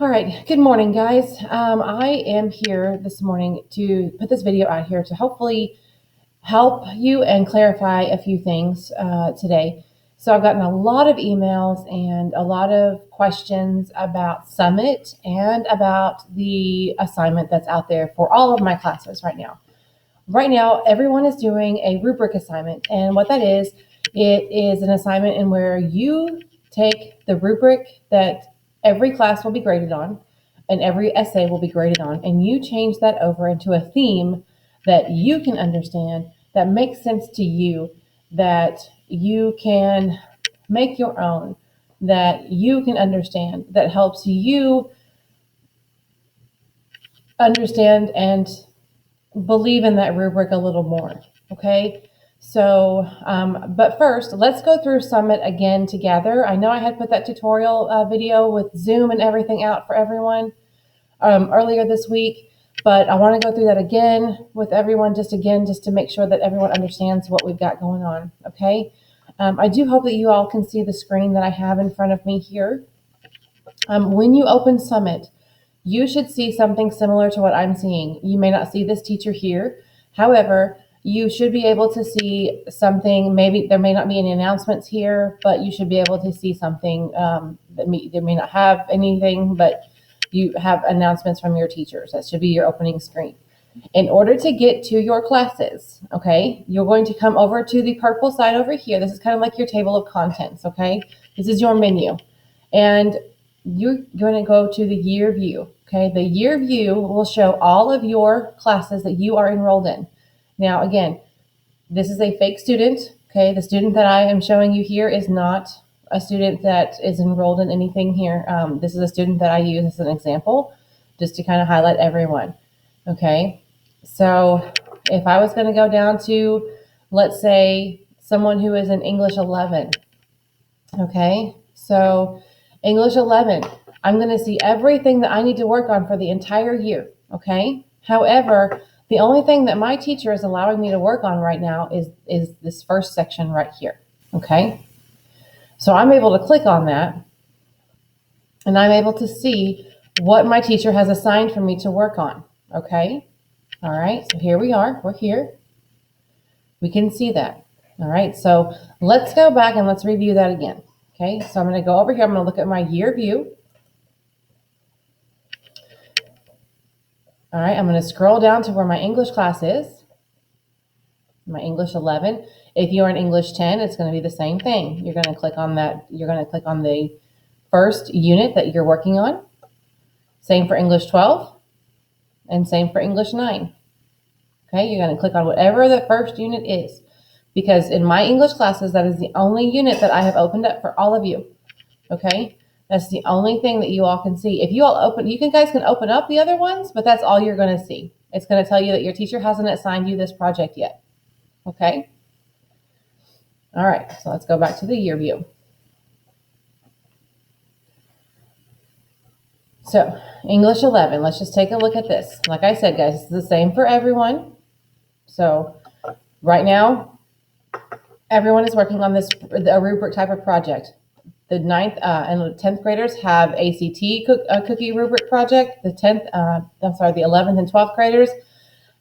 All right, good morning, guys. I am here this morning to put this video out here to hopefully help you and clarify a few things today. So I've gotten a lot of emails and a lot of questions about Summit and about the assignment that's out there for all of my classes right now. Right now, everyone is doing a rubric assignment, and what that is, it is an assignment in where you take the rubric that every class will be graded on and every essay will be graded on, and you change that over into a theme that you can understand, that makes sense to you, that you can make your own, that you can understand, that helps you understand and believe in that rubric a little more. Okay. So, but first, let's go through Summit again together. I know I had put that tutorial video with Zoom and everything out for everyone earlier this week, but I want to go through that again with everyone, just to make sure that everyone understands what we've got going on. Okay. I do hope that you all can see the screen that I have in front of me here. When you open Summit, you should see something similar to what I'm seeing. You may not see this teacher here. However, you should be able to see something. Maybe there may not be any announcements here, but you should be able to see something that may not have anything, but you have announcements from your teachers. That should be your opening screen. In order to get to your classes, okay, you're going to come over to the purple side over here. This is kind of like your table of contents, okay? This is your menu. And you're going to go to the year view. Okay, the year view will show all of your classes that you are enrolled in. Now, again, this is a fake student. Okay, the student that I am showing you here is not a student that is enrolled in anything here. This is a student that I use as an example, just to kind of highlight everyone. Okay, so if I was going to go down to, let's say, someone who is in English 11. Okay, so English 11, I'm going to see everything that I need to work on for the entire year, okay? However, the only thing that my teacher is allowing me to work on right now is this first section right here, okay? So I'm able to click on that, and I'm able to see what my teacher has assigned for me to work on, okay? All right, so here we are. We're here. We can see that, all right? So let's go back and let's review that again. Okay, so I'm going to go over here. I'm going to look at my year view. All right, I'm going to scroll down to where my English class is, my English 11. If you're in English 10, it's going to be the same thing. You're going to click on that. You're going to click on the first unit that you're working on. Same for English 12 and same for English 9. Okay, you're going to click on whatever the first unit is, because in my English classes, that is the only unit that I have opened up for all of you. Okay, that's the only thing that you all can see. If you all open, guys can open up the other ones, but that's all you're going to see. It's going to tell you that your teacher hasn't assigned you this project yet. Okay. All right, so let's go back to the year view. So English 11, let's just take a look at this. Like I said, guys, it's the same for everyone. So right now, everyone is working on a rubric type of project. The 9th and 10th graders have ACT cookie rubric project. The 11th and 12th graders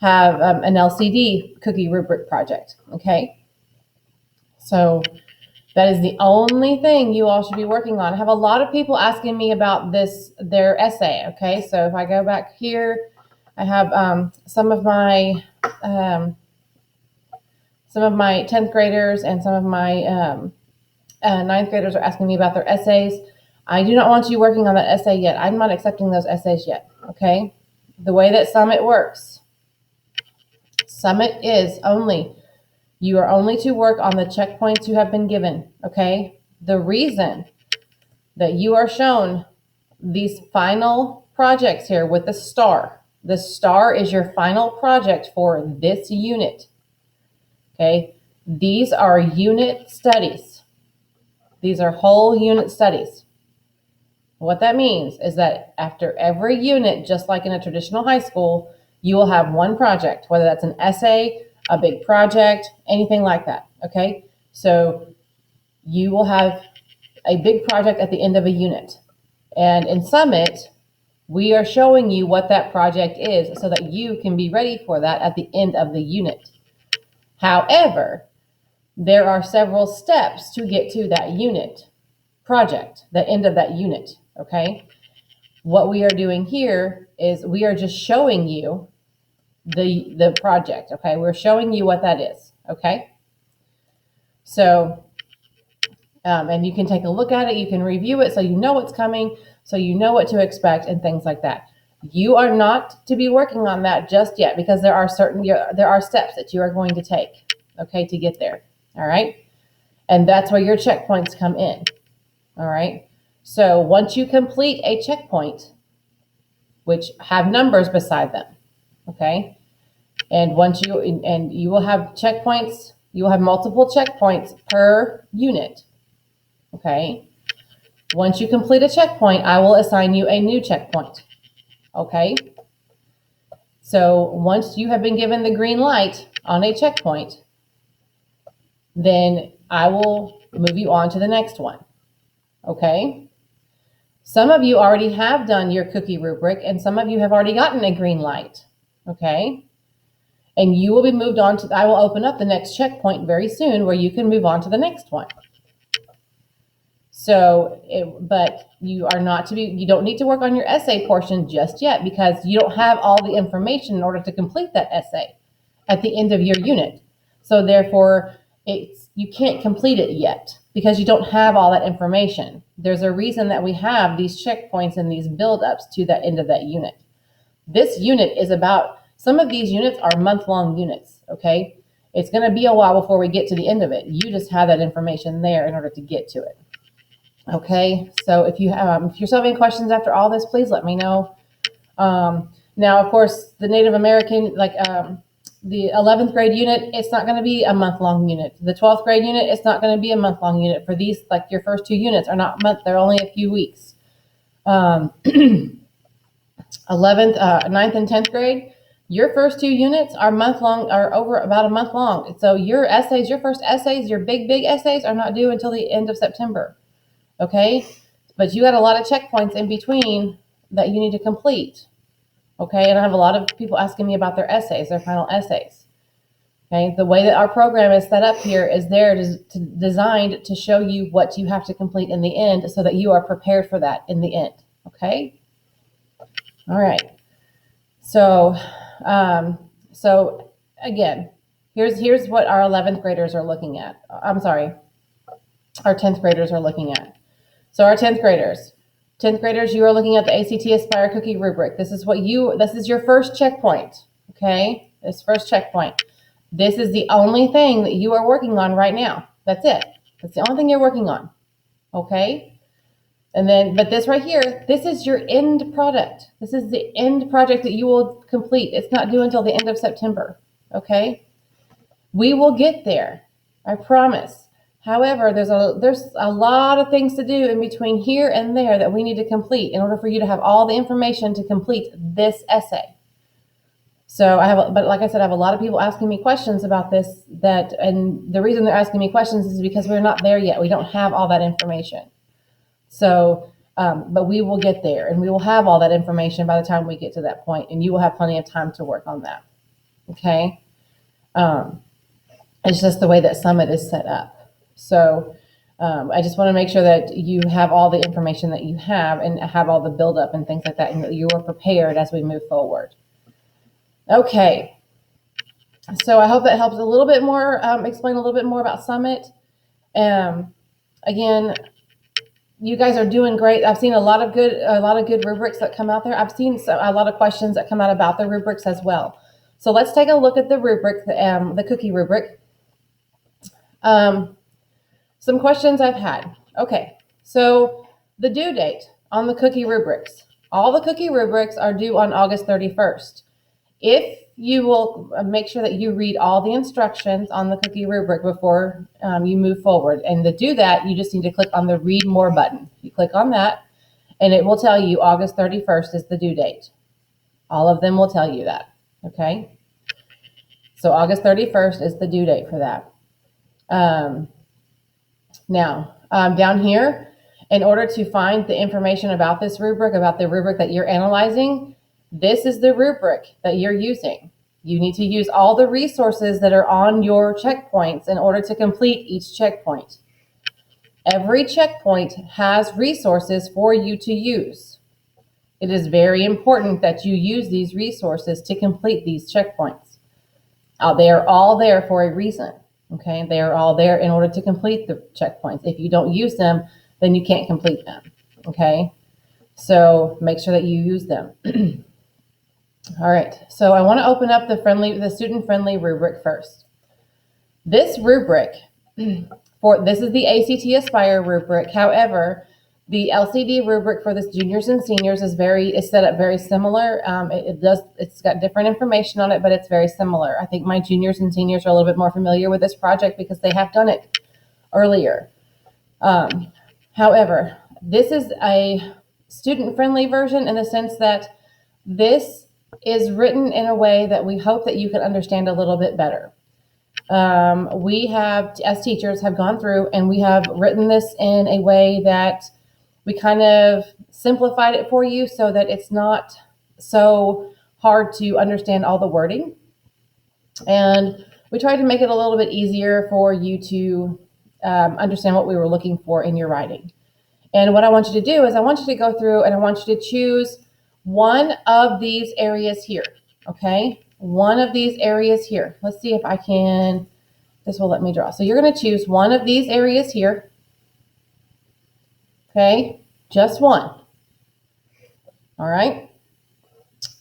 have an LCD cookie rubric project. Okay, so that is the only thing you all should be working on. I have a lot of people asking me about their essay. Okay, so if I go back here, I have some of my 10th graders and some of my 9th graders are asking me about their essays. I do not want you working on that essay yet. I'm not accepting those essays yet, okay? The way that Summit works, Summit is you are only to work on the checkpoints you have been given, okay? The reason that you are shown these final projects here with the star is your final project for this unit, okay? These are unit studies. These are whole unit studies. What that means is that after every unit, just like in a traditional high school, you will have one project, whether that's an essay, a big project, anything like that, okay? So you will have a big project at the end of a unit. And in Summit, We are showing you what that project is so that you can be ready for that at the end of the unit. However, there are several steps to get to that unit project, the end of that unit, okay? What we are doing here is we are just showing you the project, okay? We're showing you what that is, okay? So, and you can take a look at it, you can review it so you know what's coming, so you know what to expect and things like that. You are not to be working on that just yet because there are steps that you are going to take, okay, to get there, all right? And that's where your checkpoints come in, all right? So once you complete a checkpoint, which have numbers beside them, okay? And you will have checkpoints, you will have multiple checkpoints per unit, okay? Once you complete a checkpoint, I will assign you a new checkpoint, okay? So once you have been given the green light on a checkpoint, then I will move you on to the next one, okay? Some of you already have done your cookie rubric, and some of you have already gotten a green light, okay? And you will be moved on to, I will open up the next checkpoint very soon where you can move on to the next one. So, but you are not to be, you don't need to work on your essay portion just yet because you don't have all the information in order to complete that essay at the end of your unit. So therefore, you can't complete it yet because you don't have all that information. There's a reason that we have these checkpoints and these build-ups to that end of that unit. This unit is about, some of these units are month-long units, okay? It's going to be a while before we get to the end of it. You just have that information there in order to get to it. Okay, so if you're still having questions after all this, please let me know. Now, of course, the Native American, the 11th grade unit, it's not going to be a month-long unit. The 12th grade unit, it's not going to be a month-long unit. For these, like your first two units are not month, they're only a few weeks. 11th, 9th, and 10th grade, your first two units are month-long, are over about a month long. So your essays, your first essays, your big essays are not due until the end of September. Okay, but you got a lot of checkpoints in between that you need to complete. Okay, and I have a lot of people asking me about their essays, their final essays. Okay, the way that our program is set up here is designed to show you what you have to complete in the end so that you are prepared for that in the end. Okay, all right. So, so again, here's what our 11th graders are looking at. I'm sorry, our 10th graders are looking at. So our 10th graders, you are looking at the ACT Aspire Cookie Rubric. This is your first checkpoint, okay? This first checkpoint. This is the only thing that you are working on right now. That's it. That's the only thing you're working on, okay? And then, but this right here, this is your end product. This is the end project that you will complete. It's not due until the end of September, okay? We will get there, I promise. However, there's a lot of things to do in between here and there that we need to complete in order for you to have all the information to complete this essay. So but like I said, I have a lot of people asking me questions about this, and the reason they're asking me questions is because we're not there yet. We don't have all that information. So, but we will get there and we will have all that information by the time we get to that point, and you will have plenty of time to work on that. Okay. It's just the way that Summit is set up. So I just want to make sure that you have all the information that you have and have all the buildup and things like that, and that you are prepared as we move forward. Okay. So I hope that helps a little bit more, explain a little bit more about Summit. Again, you guys are doing great. I've seen a lot of good rubrics that come out there. I've seen a lot of questions that come out about the rubrics as well. So let's take a look at the rubric, the cookie rubric. Some questions I've had. Okay, so the due date on the cookie rubrics. All the cookie rubrics are due on August 31st. If you will make sure that you read all the instructions on the cookie rubric before you move forward. And to do that, you just need to click on the Read More button. You click on that, and it will tell you August 31st is the due date. All of them will tell you that, okay? So August 31st is the due date for that. Now, down here, In order to find the information about this rubric, about the rubric that you're analyzing, this is the rubric that you're using. You need to use all the resources that are on your checkpoints in order to complete each checkpoint. Every checkpoint has resources for you to use. It is very important that you use these resources to complete these checkpoints. They are all there for a reason. Okay, they are all there in order to complete the checkpoints. If you don't use them, then you can't complete them. Okay, so make sure that you use them. All right, so I want to open up the student-friendly rubric first. This rubric, this is the ACT Aspire rubric. However, the LCD rubric for the juniors and seniors is set up very similar. It's got different information on it, but it's very similar. I think my juniors and seniors are a little bit more familiar with this project because they have done it earlier. However, this is a student-friendly version in the sense that this is written in a way that we hope that you can understand a little bit better. We have, as teachers, have gone through and we have written this in a way that we kind of simplified it for you so that it's not so hard to understand all the wording. And we tried to make it a little bit easier for you to understand what we were looking for in your writing. And what I want you to do is I want you to go through and I want you to choose one of these areas here, okay? One of these areas here. Let's see if I can, this will let me draw. So you're going to choose one of these areas here, okay? Just one, all right?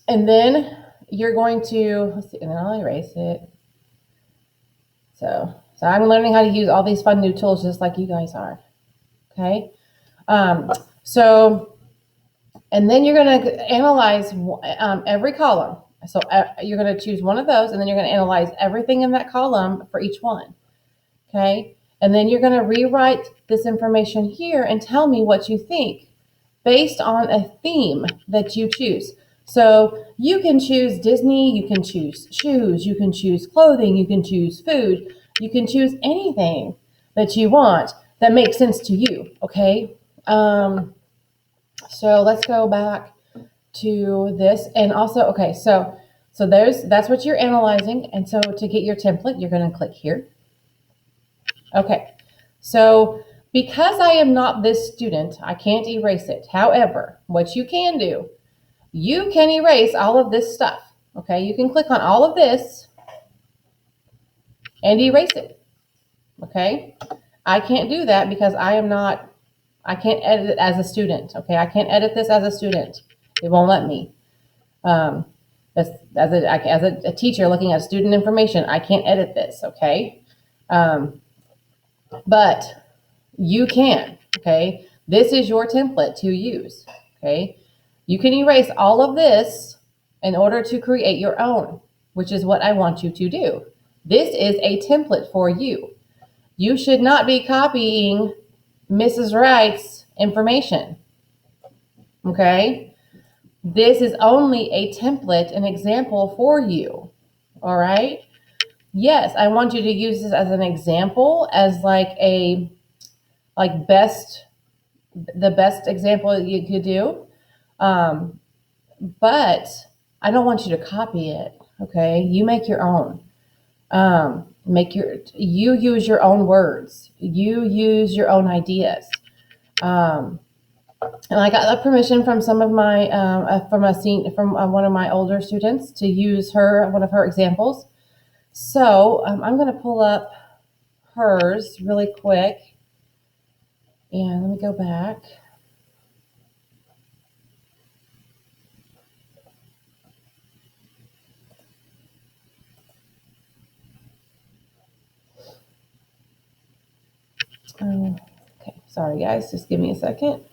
And then you're going to, let's see, and then I'll erase it. So I'm learning how to use all these fun new tools just like you guys are, okay? And then you're going to analyze every column. So you're going to choose one of those, and then you're going to analyze everything in that column for each one, okay? And then you're going to rewrite this information here and tell me what you think based on a theme that you choose. So you can choose Disney, you can choose shoes, you can choose clothing, you can choose food, you can choose anything that you want that makes sense to you, okay? So let's go back to this. And also, okay, so that's what you're analyzing. And so to get your template, you're going to click here. Okay, so because I am not this student, I can't erase it. However, what you can do, you can erase all of this stuff. Okay, you can click on all of this and erase it. Okay, I can't do that because I can't edit it as a student. Okay, I can't edit this as a student. It won't let me. As a teacher looking at student information, I can't edit this. Okay, but you can. Okay, this is your template to use. Okay, you can erase all of this in order to create your own, which is what I want you to do. This is a template for you. You should not be copying Mrs. Wright's information, okay? This is only a template, an example for you, all right? Yes, I want you to use this as an example, as the best example you could do, but I don't want you to copy it, okay? You make your own. You use your own words. You use your own ideas. And I got permission from some of my, from one of my older students to use one of her examples. So I'm going to pull up hers really quick. And let me go back. Okay, sorry guys, just give me a second.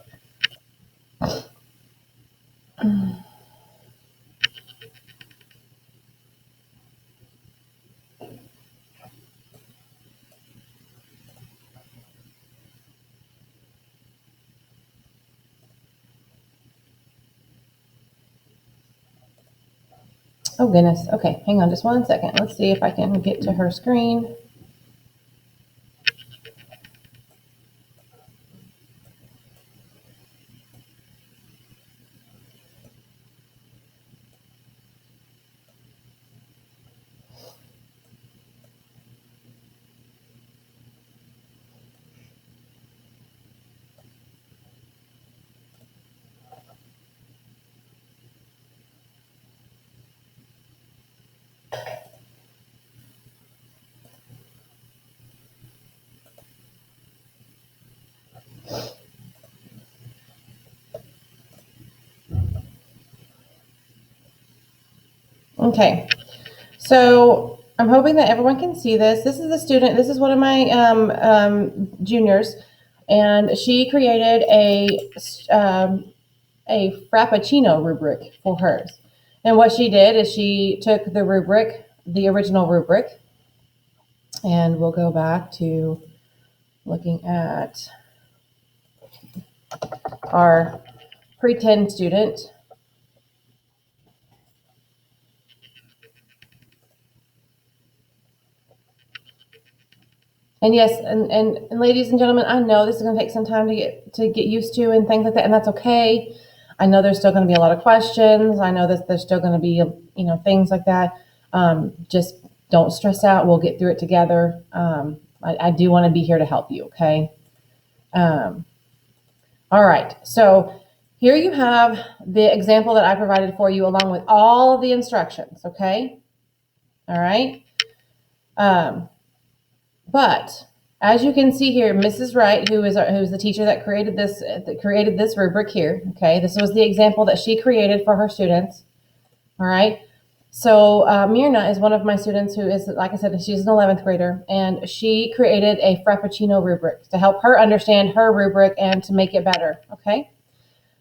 Oh goodness, okay, hang on just one second. Let's see if I can get to her screen. Okay, so I'm hoping that everyone can see this. This is a student. This is one of my juniors, and she created a Frappuccino rubric for hers. And what she did is she took the rubric, the original rubric, and we'll go back to looking at our pretend student. And yes, and ladies and gentlemen, I know this is going to take some time to get used to and things like that, and that's okay. I know there's still going to be a lot of questions. I know that there's still going to be things like that. Just don't stress out. We'll get through it together. I do want to be here to help you. Okay. All right. So here you have the example that I provided for you, along with all of the instructions. Okay. All right. But as you can see here, Mrs. Wright, who's the teacher that created this rubric here. Okay, this was the example that she created for her students. All right. So Myrna is one of my students who is, like I said, she's an 11th grader, and she created a Frappuccino rubric to help her understand her rubric and to make it better. Okay.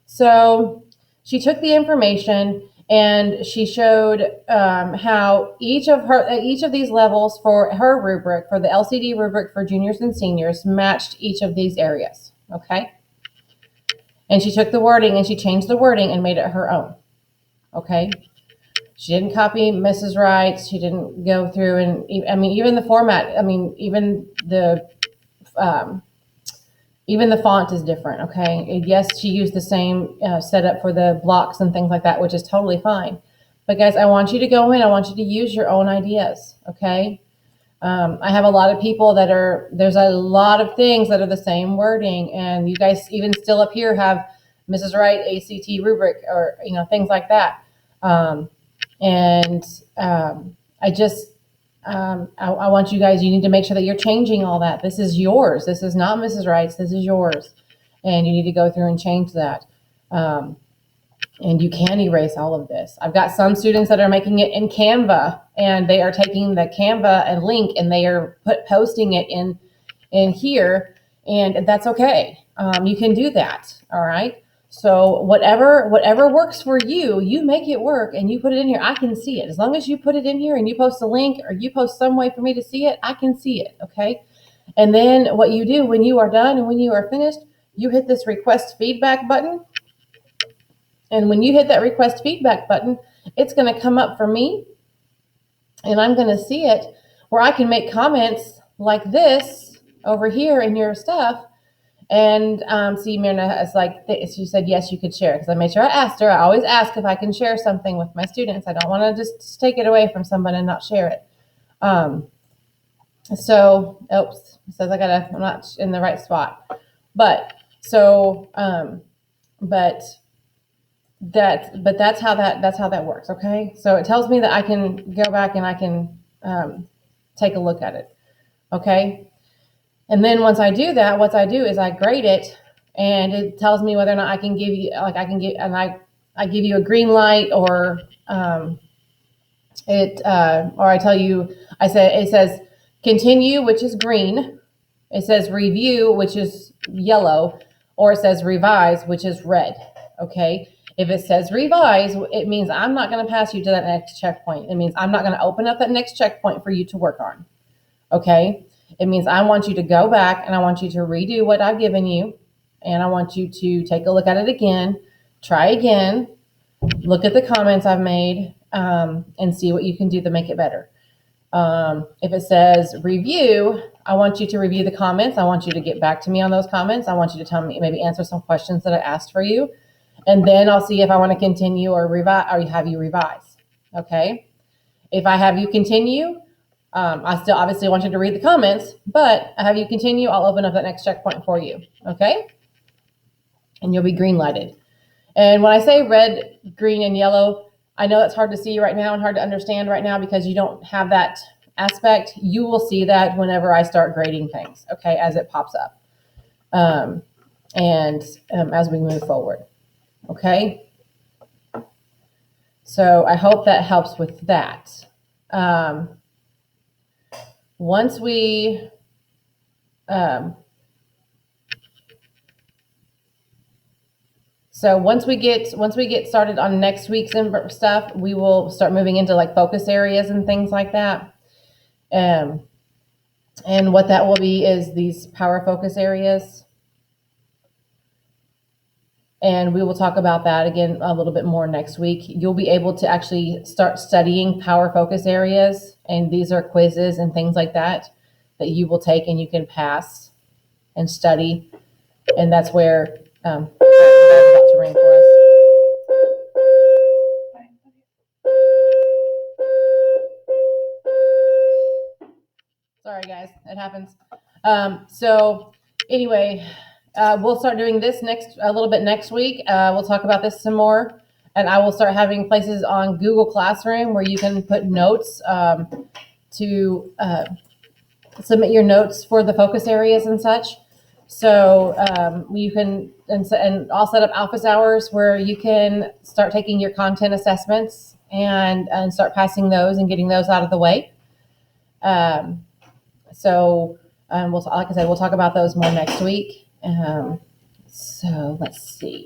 So she took the information and she showed how each of these levels for her rubric, for the LCD rubric for juniors and seniors, matched each of these areas. Okay. And she took the wording and she changed the wording and made it her own. Okay. She didn't copy Mrs. Wright's. She didn't go through and, even the format. Even the font is different. Okay. Yes, she used the same setup for the blocks and things like that, which is totally fine. But guys, I want you to go in. I want you to use your own ideas. Okay. I have a lot of people there's a lot of things that are the same wording, and you guys even still up here have Mrs. Wright ACT rubric, or things like that. I want you guys, you need to make sure that you're changing all that. This is yours. This is not Mrs. Wright's. This is yours. And you need to go through and change that. And you can erase all of this. I've got some students that are making it in Canva, and they are taking the Canva and link, and they are posting it in here, and that's okay. You can do that. All right. So whatever works for you, you make it work and you put it in here. I can see it. As long as you put it in here and you post a link or you post some way for me to see it, I can see it. Okay. And then what you do when you are done and when you are finished, you hit this request feedback button. And when you hit that request feedback button, it's going to come up for me, and I'm going to see it where I can make comments like this over here in your stuff. And see, Myrna is like, she said, yes, you could share. Because I made sure I asked her. I always ask if I can share something with my students. I don't want to just take it away from someone and not share it. Oops, it says I'm not in the right spot. But that's how that works. Okay. So it tells me that I can go back and I can take a look at it. Okay. And then once I do that, what I do is I grade it, and it tells me whether or not I can give you, I give you a green light, or or I tell you, it says continue, which is green. It says review, which is yellow, or it says revise, which is red. Okay. If it says revise, it means I'm not going to pass you to that next checkpoint. It means I'm not going to open up that next checkpoint for you to work on. Okay. It means I want you to go back and I want you to redo what I've given you. And I want you to take a look at it again, try again, look at the comments I've made, and see what you can do to make it better. If it says review, I want you to review the comments. I want you to get back to me on those comments. I want you to tell me, maybe answer some questions that I asked for you. And then I'll see if I want to continue or have you revise. Okay. If I have you continue, I still obviously want you to read the comments, but I have you continue. I'll open up that next checkpoint for you. Okay. And you'll be green lighted. And when I say red, green, and yellow, I know that's hard to see right now and hard to understand right now because you don't have that aspect. You will see that whenever I start grading things. Okay. As it pops up. As we move forward. Okay. So I hope that helps with that. Once we once we get started on next week's stuff, we will start moving into like focus areas and things like that. And what that will be is these power focus areas. And we will talk about that again a little bit more next week. You'll be able to actually start studying power focus areas. And these are quizzes and things like that you will take and you can pass and study. And that's where about to ring for us. Sorry, guys, it happens. So anyway, we'll start doing this a little bit next week. We'll talk about this some more, and I will start having places on Google Classroom where you can put notes to submit your notes for the focus areas and such. So you can, and I'll set up office hours where you can start taking your content assessments and start passing those and getting those out of the way. So like I said, we'll talk about those more next week. So let's see.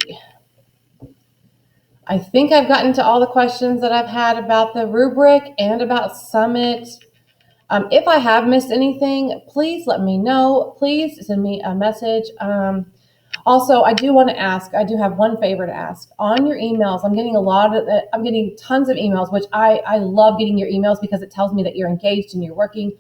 I think I've gotten to all the questions that I've had about the rubric and about Summit. If I have missed anything, please let me know. Please send me a message. Also, I do want to ask, I do have one favor to ask. On your emails, I'm getting tons of emails, which I love getting your emails because it tells me that you're engaged and you're working.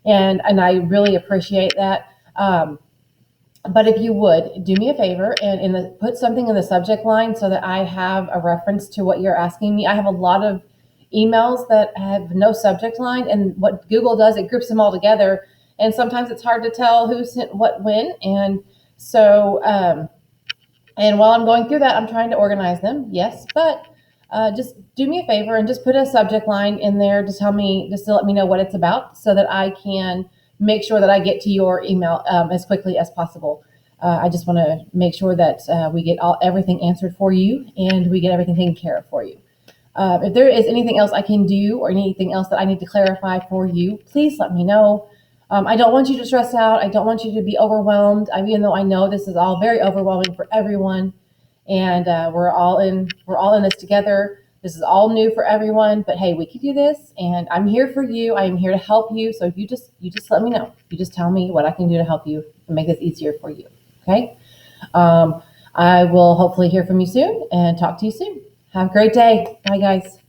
And I really appreciate that. But if you would, do me a favor and put something in the subject line so that I have a reference to what you're asking me. I have a lot of emails that have no subject line, and what Google does, it groups them all together. And sometimes it's hard to tell who sent what when. And so, and while I'm going through that, I'm trying to organize them. Yes, but just do me a favor and just put a subject line in there to let me know what it's about so that I can make sure that I get to your email as quickly as possible. I just want to make sure that we get everything answered for you and we get everything taken care of for you. If there is anything else I can do or anything else that I need to clarify for you, please let me know. I don't want you to stress out. I don't want you to be overwhelmed, even though I know this is all very overwhelming for everyone. And we're all in this together. This is all new for everyone, but hey, we can do this, and I'm here for you. I am here to help you. So if you just let me know. You just tell me what I can do to help you and make this easier for you. Okay. I will hopefully hear from you soon and talk to you soon. Have a great day. Bye, guys.